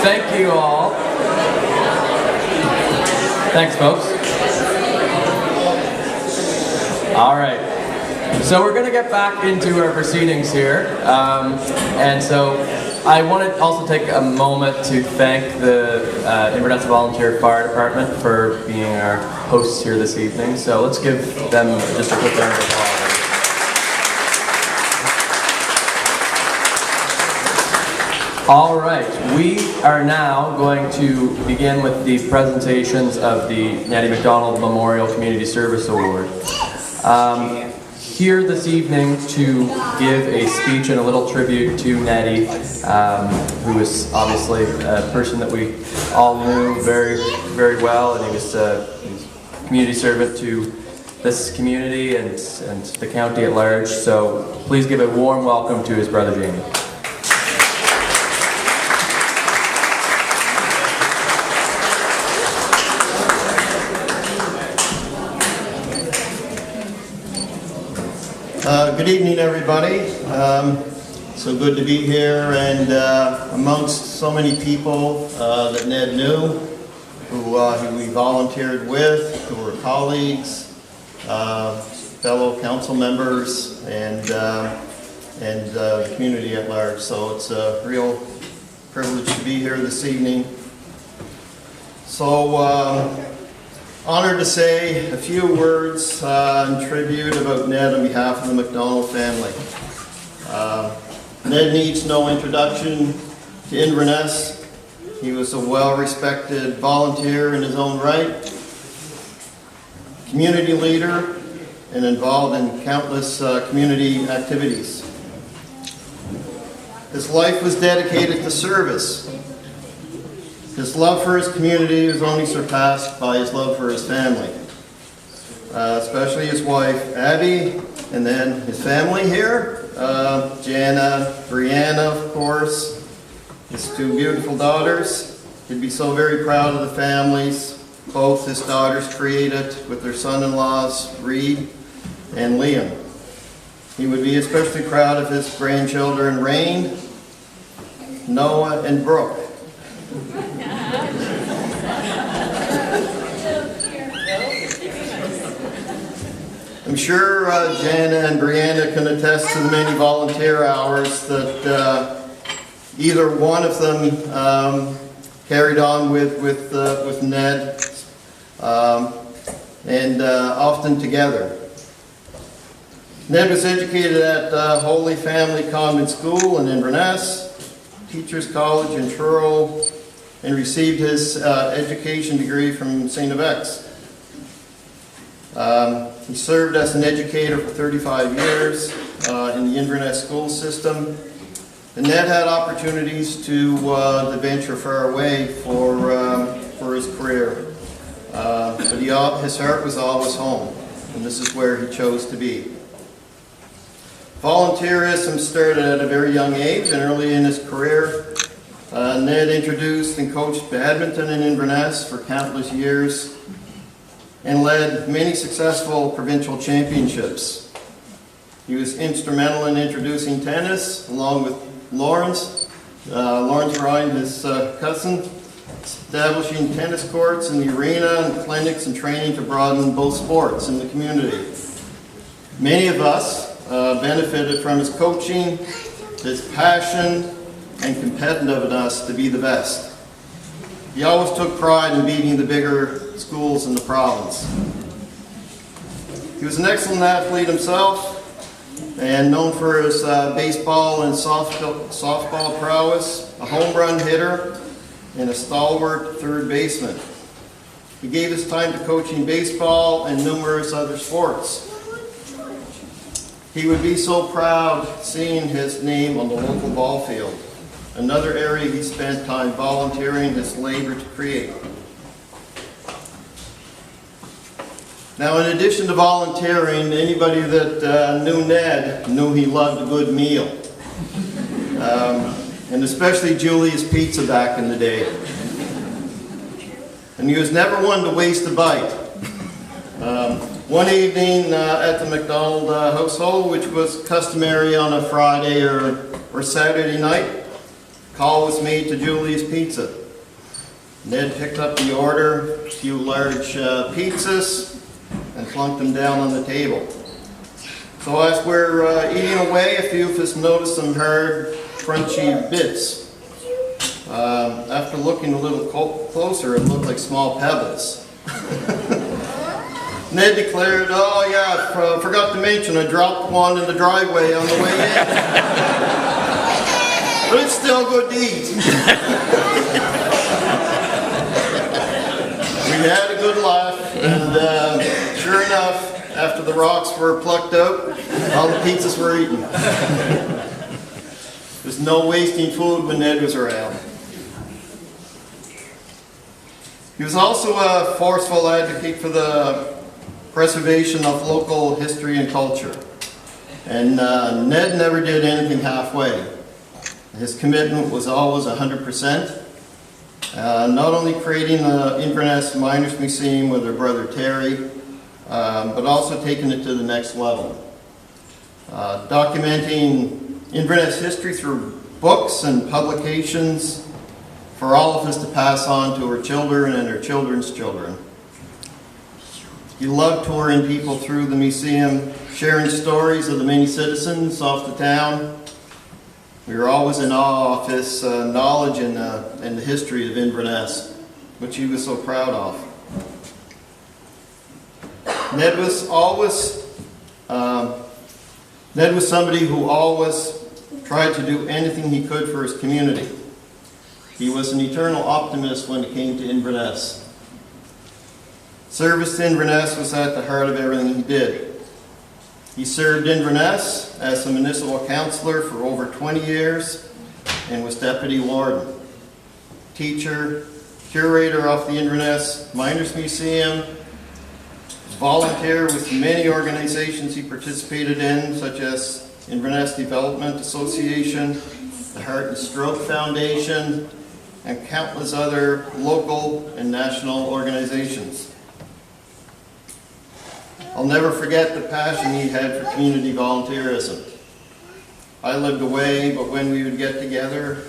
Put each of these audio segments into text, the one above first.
Thank you all. Thanks, folks. All right. So we're going to get back into our proceedings here. And so I want to also take a moment to thank the Inverness Volunteer Fire Department for being our hosts here this evening. So let's give them just a quick round of applause. All right, we are now going to begin with the presentations of the Nettie MacDonald Memorial Community Service Award. Here this evening to give a speech and a little tribute to Nettie, who is obviously a person that we all knew very, very well, and he was a community servant to this community and the county at large. So please give a warm welcome to his brother Jamie. Good evening, everybody. So good to be here and amongst so many people that Ned knew, who we volunteered with, who were colleagues, fellow council members, and the community at large. So it's a real privilege to be here this evening. So honored to say a few words in tribute about Ned on behalf of the MacDonald family. Ned needs no introduction to Inverness. He was a well-respected volunteer in his own right, community leader, and involved in countless community activities. His life was dedicated to service. His love for his community was only surpassed by his love for his family, especially his wife, Abby, and then his family here, Jana, Brianna, of course, his two beautiful daughters. He'd be so very proud of the families both his daughters created with their son-in-laws, Reed and Liam. He would be especially proud of his grandchildren, Rain, Noah, and Brooke. I'm sure Jana and Brianna can attest to the many volunteer hours that either one of them carried on with Ned, and often together. Ned was educated at Holy Family Convent School in Inverness, Teachers College in Truro, and received his education degree from St. F.X. He served as an educator for 35 years in the Inverness school system. And Ned had opportunities to venture far away for his career. But his heart was always home, and this is where he chose to be. Volunteerism started at a very young age, and early in his career, Ned introduced and coached badminton in Inverness for countless years, and led many successful provincial championships. He was instrumental in introducing tennis, along with Lawrence Ryan, his cousin, establishing tennis courts in the arena and clinics and training to broaden both sports in the community. Many of us benefited from his coaching, his passion, and competitiveness to be the best. He always took pride in beating the bigger schools in the province. He was an excellent athlete himself and known for his baseball and softball prowess, a home run hitter, and a stalwart third baseman. He gave his time to coaching baseball and numerous other sports. He would be so proud seeing his name on the local ball field, another area he spent time volunteering his labor to create. Now, in addition to volunteering, anybody that knew Ned knew he loved a good meal. And especially Julia's Pizza back in the day. And he was never one to waste a bite. One evening at the MacDonald household, which was customary on a Friday or Saturday night, call was made to Julie's Pizza. Ned picked up the order, a few large pizzas, and plunked them down on the table. So as we're eating away, a few of us noticed some hard, crunchy bits. After looking a little closer, it looked like small pebbles. Ned declared, "Oh yeah, I forgot to mention I dropped one in the driveway on the way in." But it's still good to eat. We had a good laugh, and sure enough, after the rocks were plucked out, all the pizzas were eaten. There's no wasting food when Ned was around. He was also a forceful advocate for the preservation of local history and culture. And Ned never did anything halfway. His commitment was always 100%. Not only creating the Inverness Miners Museum with her brother Terry, but also taking it to the next level. Documenting Inverness history through books and publications for all of us to pass on to our children and our children's children. He loved touring people through the museum, sharing stories of the many citizens of the town. We were always in awe of his knowledge and the history of Inverness, which he was so proud of. Ned was somebody who always tried to do anything he could for his community. He was an eternal optimist when it came to Inverness. Service to Inverness was at the heart of everything he did. He served Inverness as a municipal councillor for over 20 years and was deputy warden, teacher, curator of the Inverness Miners Museum, volunteer with many organizations he participated in, such as Inverness Development Association, the Heart and Stroke Foundation, and countless other local and national organizations. I'll never forget the passion he had for community volunteerism. I lived away, but when we would get together,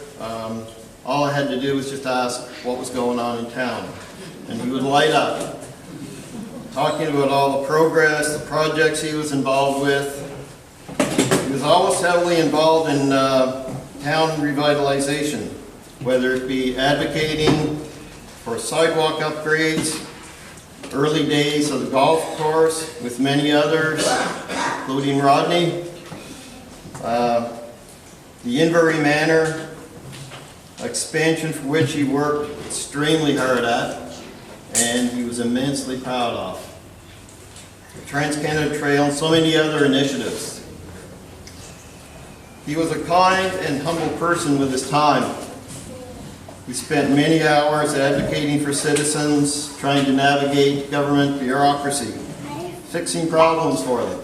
all I had to do was just ask what was going on in town. And he would light up, talking about all the progress, the projects he was involved with. He was always heavily involved in town revitalization, whether it be advocating for sidewalk upgrades, early days of the golf course with many others, including Rodney, the Invery Manor expansion for which he worked extremely hard at and he was immensely proud of. The Trans-Canada Trail and so many other initiatives. He was a kind and humble person with his time. He spent many hours advocating for citizens, trying to navigate government bureaucracy, fixing problems for them.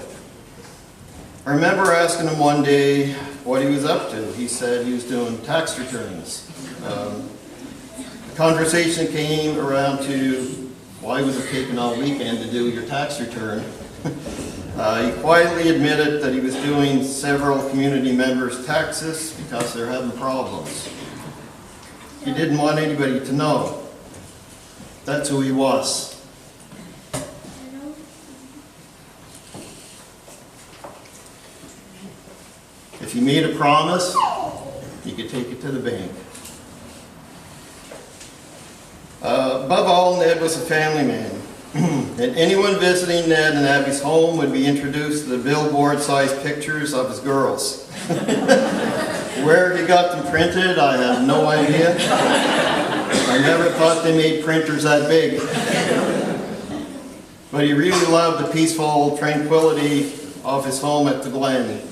I remember asking him one day what he was up to. He said he was doing tax returns. The conversation came around to why was it taking all weekend to do your tax return? He quietly admitted that he was doing several community members' taxes because they're having problems. He didn't want anybody to know. That's who he was. If he made a promise, he could take it to the bank. Above all, Ned was a family man. And anyone visiting Ned and Abby's home would be introduced to the billboard-sized pictures of his girls. Where he got them printed, I have no idea. I never thought they made printers that big. But he really loved the peaceful tranquility of his home at the Glen.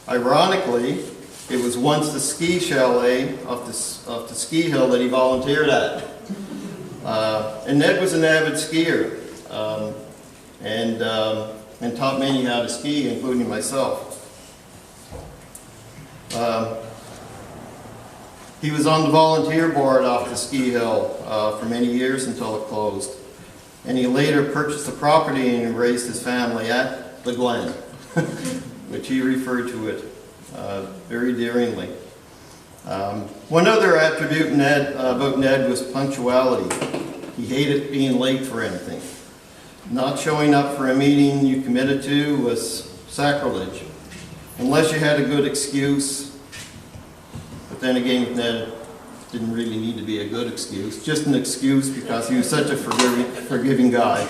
Ironically, it was once the ski chalet of the ski hill that he volunteered at. And Ned was an avid skier and taught many how to ski, including myself. He was on the volunteer board off the ski hill for many years until it closed. And he later purchased the property and raised his family at the Glen, which he referred to it very daringly. One other attribute about Ned was punctuality. He hated being late for anything. Not showing up for a meeting you committed to was sacrilege, unless you had a good excuse. But then again, with Ned, it didn't really need to be a good excuse, just an excuse because he was such a forgiving guy.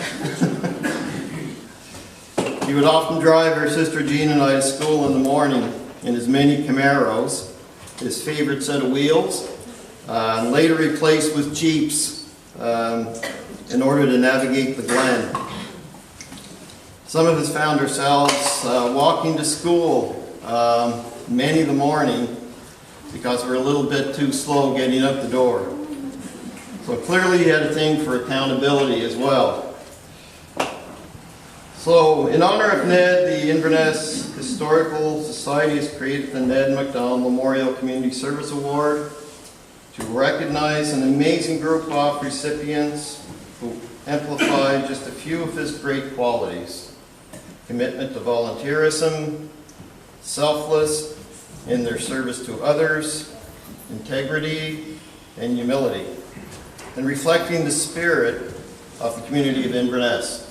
He would often drive our sister Jean and I to school in the morning in his many Camaros, his favorite set of wheels, and later replaced with Jeeps in order to navigate the Glen. Some of us found ourselves walking to school many of the morning because we're a little bit too slow getting out the door. So clearly he had a thing for accountability as well. So in honor of Ned, the Inverness Historical Society has created the Ned MacDonald Memorial Community Service Award to recognize an amazing group of recipients who amplified just a few of his great qualities: commitment to volunteerism, selfless in their service to others, integrity, and humility, and reflecting the spirit of the community of Inverness.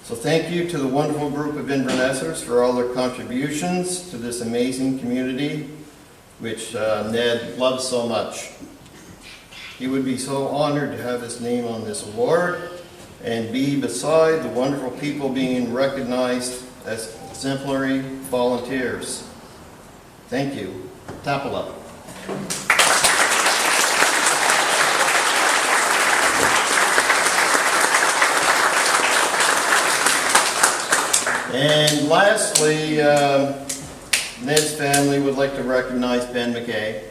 So thank you to the wonderful group of Invernessers for all their contributions to this amazing community, which Ned loves so much. He would be so honored to have his name on this award and be beside the wonderful people being recognized as exemplary volunteers. Thank you. Tapala. And lastly, Ned's family would like to recognize Ben McKay,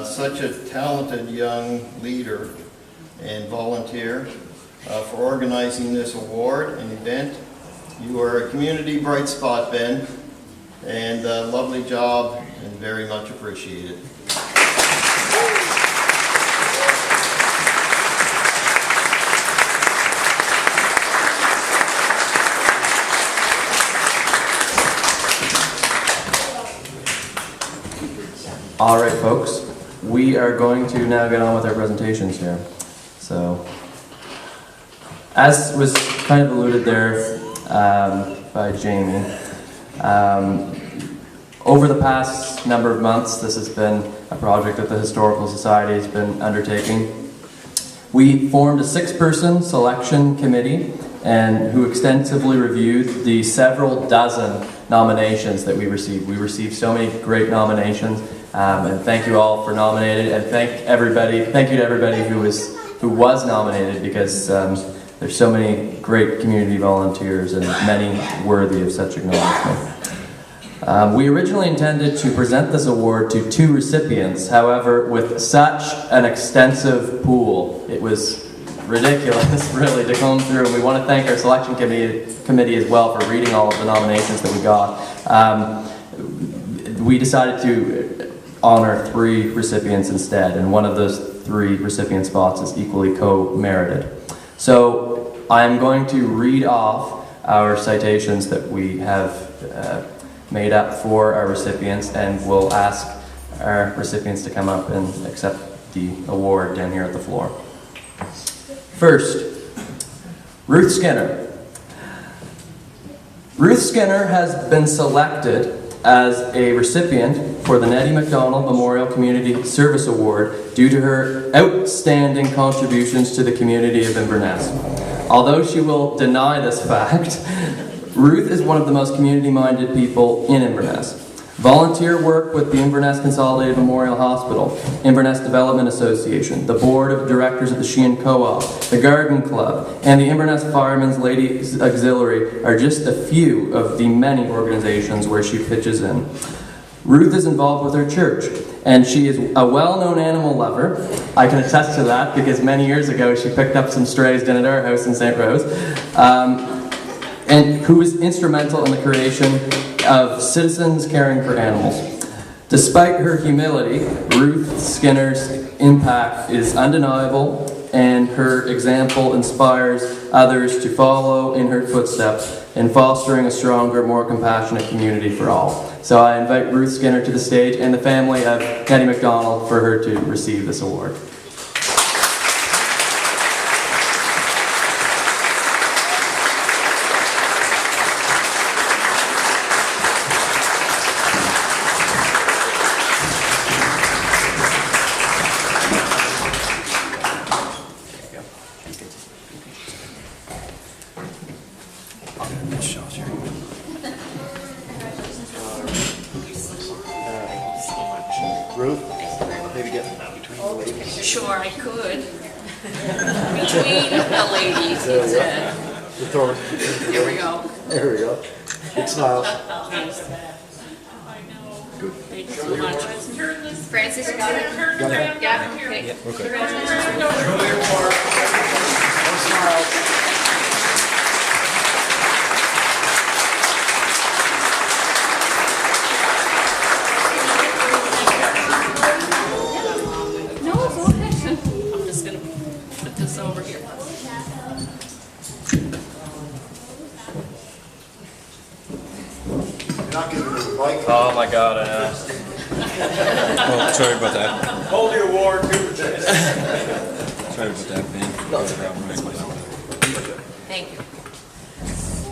such a talented young leader and volunteer for organizing this award and event. You are a community bright spot, Ben, and a lovely job and very much appreciated. All right, folks, we are going to now get on with our presentations here. So, as was kind of alluded there by Jamie, over the past number of months, this has been a project that the Historical Society has been undertaking. We formed a 6-person selection committee and who extensively reviewed the several dozen nominations that we received. We received so many great nominations. And thank you all for nominating, and thank you to everybody who was nominated, because there's so many great community volunteers and many worthy of such acknowledgement. We originally intended to present this award to 2 recipients. However, with such an extensive pool, it was ridiculous really to comb through, and we want to thank our selection committee as well for reading all of the nominations that we got. We decided to honor 3 recipients instead, and one of those 3 recipient spots is equally co-merited. So I'm going to read off our citations that we have made up for our recipients, and we'll ask our recipients to come up and accept the award down here at the floor. First, Ruth Skinner. Ruth Skinner has been selected as a recipient for the Nettie MacDonald Memorial Community Service Award due to her outstanding contributions to the community of Inverness. Although she will deny this fact, Ruth is one of the most community-minded people in Inverness. Volunteer work with the Inverness Consolidated Memorial Hospital, Inverness Development Association, the Board of Directors of the Sheehan Co-op, the Garden Club, and the Inverness Firemen's Ladies Auxiliary are just a few of the many organizations where she pitches in. Ruth is involved with her church, and she is a well-known animal lover. I can attest to that because many years ago she picked up some strays down at our house in St. Rose, and who was instrumental in the creation of Citizens Caring for Animals. Despite her humility, Ruth Skinner's impact is undeniable, and her example inspires others to follow in her footsteps in fostering a stronger, more compassionate community for all. So I invite Ruth Skinner to the stage and the family of Nettie McDonald for her to receive this award. Ruth, maybe get between the ladies. Sure, I could. Between the ladies, he said. Here we go. There we go. Big smile. Thanks. Good. Thank you so much. Francis, you got it? Yeah. Okay. One smile. No, it's okay. I'm just gonna put this over here. You're not giving me the mic. Oh my God, I know. Oh, sorry about that. Hold the award too. Sorry about that, Ben. Thank you.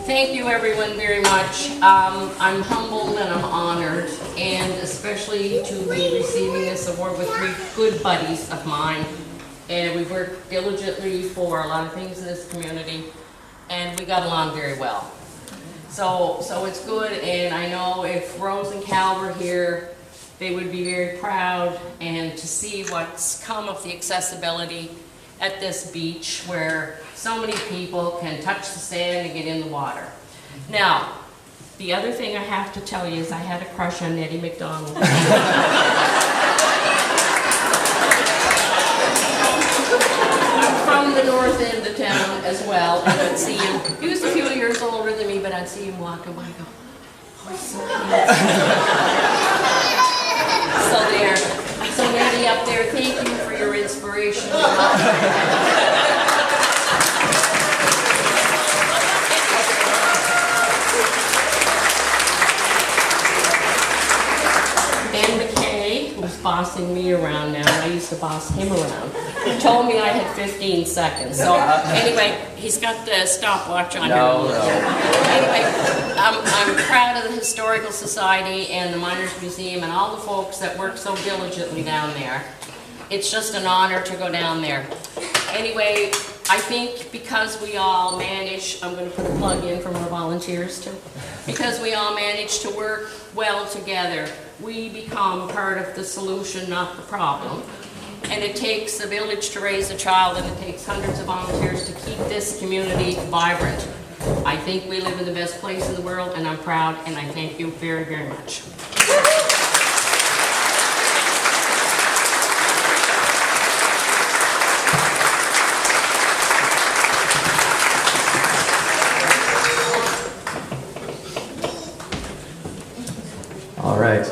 Thank you, everyone, very much. I'm humbled and I'm honored, and especially to be receiving this award with three good buddies of mine. And we've worked diligently for a lot of things in this community, and we got along very well. So it's good, and I know if Rose and Cal were here, they would be very proud, and to see what's come of the accessibility at this beach where so many people can touch the sand and get in the water. Now, the other thing I have to tell you is I had a crush on Nettie McDonald. I'm from the north end of town as well, and I'd see him. He was a few years older than me, but I'd see him walking by and go, oh, he's so handsome. So there. So Nettie up there, thank you for your inspiration. Ben McKay, who's bossing me around now, I used to boss him around, he told me I had 15 seconds. So anyway, he's got the stopwatch on No, here. no. Anyway, I'm proud of the Historical Society and the Miners Museum and all the folks that work so diligently down there. It's just an honor to go down there. Anyway, I think because we all manage, I'm going to put a plug in from our volunteers too, because we all manage to work well together, we become part of the solution, not the problem. And it takes a village to raise a child, and it takes hundreds of volunteers to keep this community vibrant. I think we live in the best place in the world, and I'm proud, and I thank you very, very much. All right.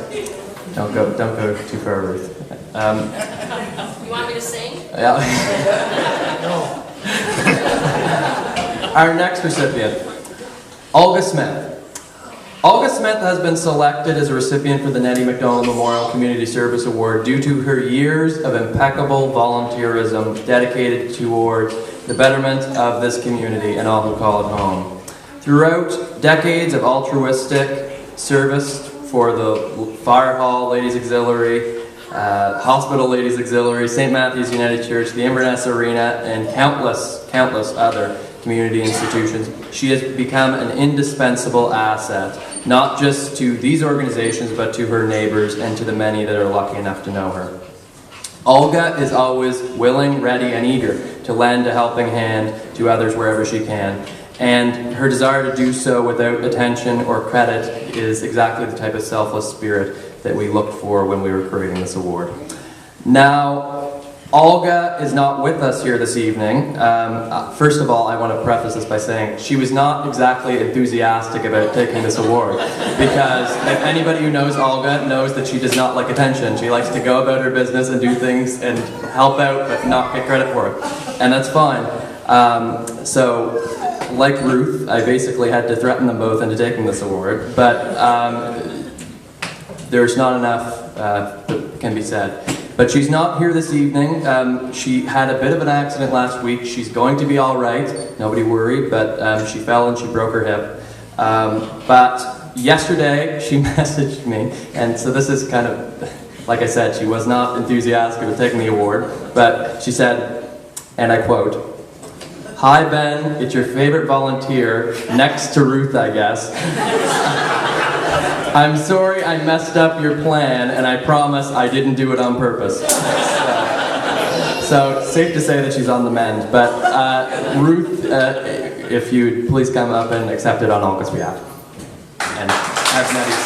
Don't go too far, Ruth. You want me to sing? Yeah. Our next recipient, Olga Smith. Olga Smith has been selected as a recipient for the Nettie McDonald Memorial Community Service Award due to her years of impeccable volunteerism dedicated towards the betterment of this community and all who call it home. Throughout decades of altruistic service for the Fire Hall Ladies Auxiliary, Hospital Ladies Auxiliary, St. Matthew's United Church, the Inverness Arena, and countless other community institutions, she has become an indispensable asset, not just to these organizations, but to her neighbors and to the many that are lucky enough to know her. Olga is always willing, ready, and eager to lend a helping hand to others wherever she can. And her desire to do so without attention or credit is exactly the type of selfless spirit that we looked for when we were creating this award. Now, Olga is not with us here this evening. First of all, I want to preface this by saying she was not exactly enthusiastic about taking this award, because if anybody who knows Olga knows that she does not like attention. She likes to go about her business and do things and help out but not get credit for it. And that's fine. So like Ruth, I basically had to threaten them both into taking this award, but there's not enough that can be said. But she's not here this evening. She had a bit of an accident last week. She's going to be all right. Nobody worry, but she fell and she broke her hip. But yesterday she messaged me, and so this is kind of, like I said, she was not enthusiastic about taking the award, but she said, and I quote, "Hi Ben, it's your favorite volunteer, next to Ruth, I guess. I'm sorry I messed up your plan, and I promise I didn't do it on purpose." So safe to say that she's on the mend. But Ruth, if you'd please come up and accept it on Olga's behalf. And have Nettie.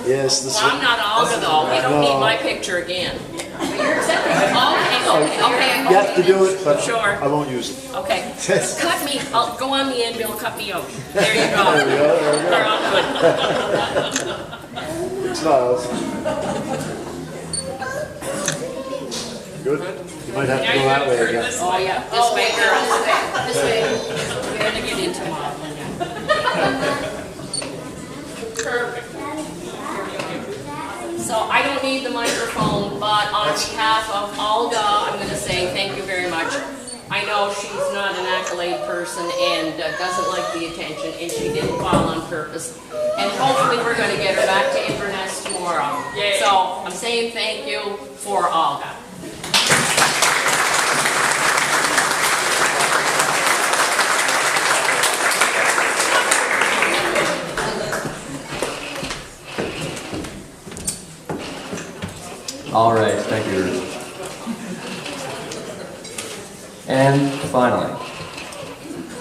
Yes, this Well, I'm not Olga though. We don't need my picture again. Okay. you have to do it, but Sure. I won't use it. Okay. Yes. Cut me. I'll go on the end bill, cut me out. There you go. There we go, there we go. We're all good. Smiles. Good. You might have to go that way again. Oh yeah, this way, girls. This way. We're gonna get into modeling now. Perfect. So I don't need the microphone, but on behalf of Olga, I'm going to say thank you very much. I know she's not an accolade person and doesn't like the attention, and she didn't fall on purpose. And hopefully we're going to get her back to Inverness tomorrow. So I'm saying thank you for Olga. All right, thank you, Ruth. And finally,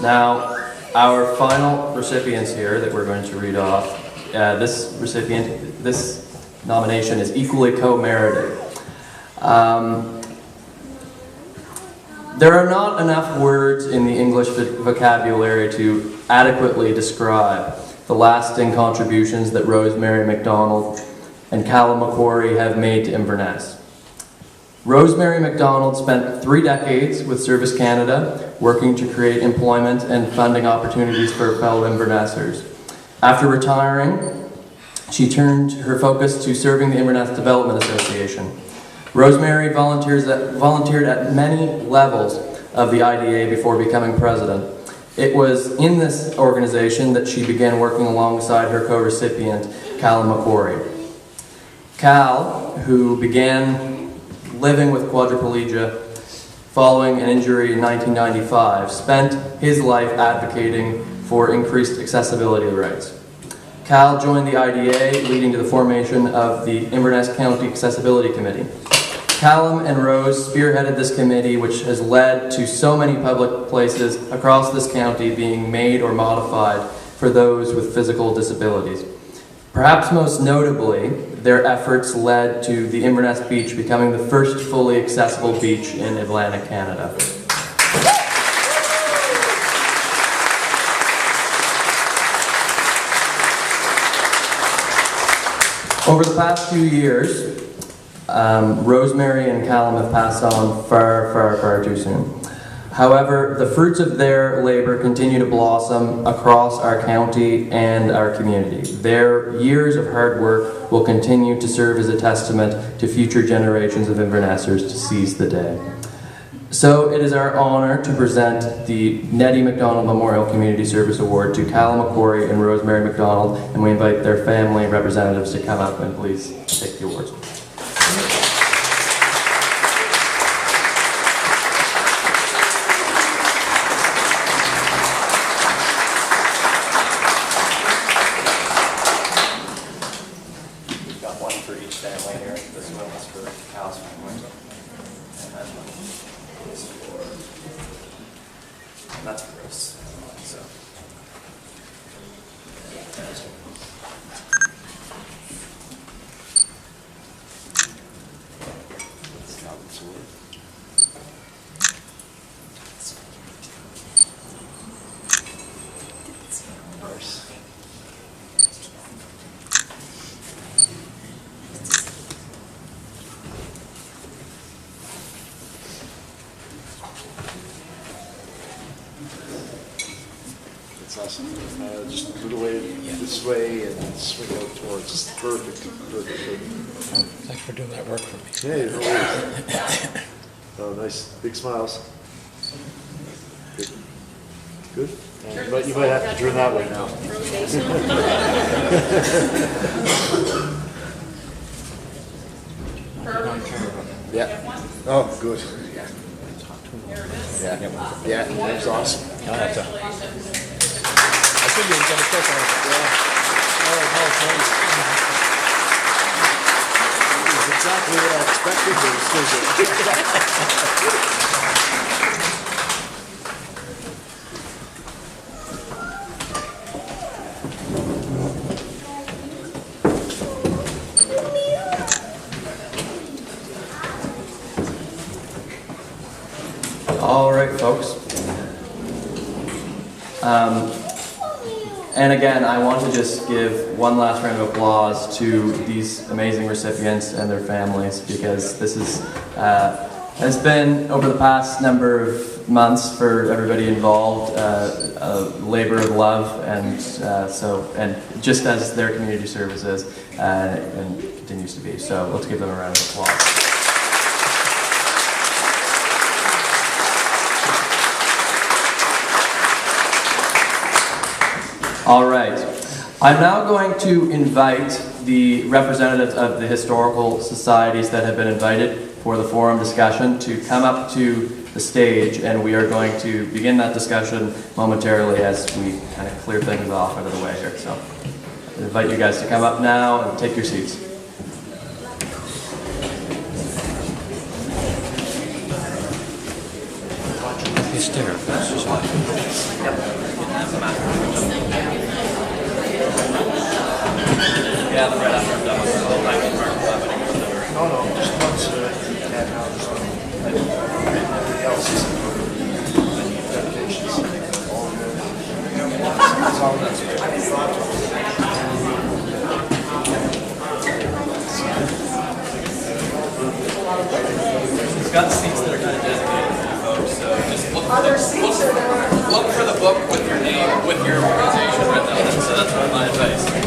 now our final recipients here that we're going to read off. This nomination is equally co-merited. There are not enough words in the English vocabulary to adequately describe the lasting contributions that Rosemary MacDonald and Callum McQuarrie have made to Inverness. Rosemary MacDonald spent 3 decades with Service Canada, working to create employment and funding opportunities for fellow Invernessers. After retiring, she turned her focus to serving the Inverness Development Association. Rosemary volunteered at many levels of the IDA before becoming president. It was in this organization that she began working alongside her co-recipient, Callum McQuarrie. Cal, who began living with quadriplegia following an injury in 1995, spent his life advocating for increased accessibility rights. Cal joined the IDA, leading to the formation of the Inverness County Accessibility Committee. Callum and Rose spearheaded this committee, which has led to so many public places across this county being made or modified for those with physical disabilities. Perhaps most notably, their efforts led to the Inverness Beach becoming the first fully accessible beach in Atlantic Canada. Over the past 2 years, Rosemary and Callum have passed on far too soon. However, the fruits of their labor continue to blossom across our county and our community. Their years of hard work will continue to serve as a testament to future generations of Invernessers to seize the day. So it is our honor to present the Nettie MacDonald Memorial Community Service Award to Callum McQuarrie and Rosemary MacDonald, and we invite their family representatives to come up and please take the awards. That's gross. So. smiles. Just move away this way and swing out towards. Just perfect. Thanks for doing that work for me. Yeah, no worries. Oh, nice. Big smiles. Good. Good. And you might have to turn that way now. Yeah. Oh, good. Yeah. Yeah. That was awesome. I figured you were going to click on it. Yeah. Oh, no, it's nice. It's exactly what I expected, but it's still good. All right, folks. And again, I want to just give one last round of applause to these amazing recipients and their families, because this is has been, over the past number of months for everybody involved, a labor of love, and and just as their community service is and continues to be. So let's give them a round of applause. All right. I'm now going to invite the representatives of the historical societies that have been invited for the forum discussion to come up to the stage, and we are going to begin that discussion momentarily as we kind of clear things off out of the way here. So I invite you guys to come up now and take your seats. Hysterical. Yeah, the red after I'm done with the whole time. No, just once and now just everything else is dedications. All good. That's all that's It's got seats that are kind of designated for you folks, so just look for the book with your name, with your organization written on it. So that's my advice.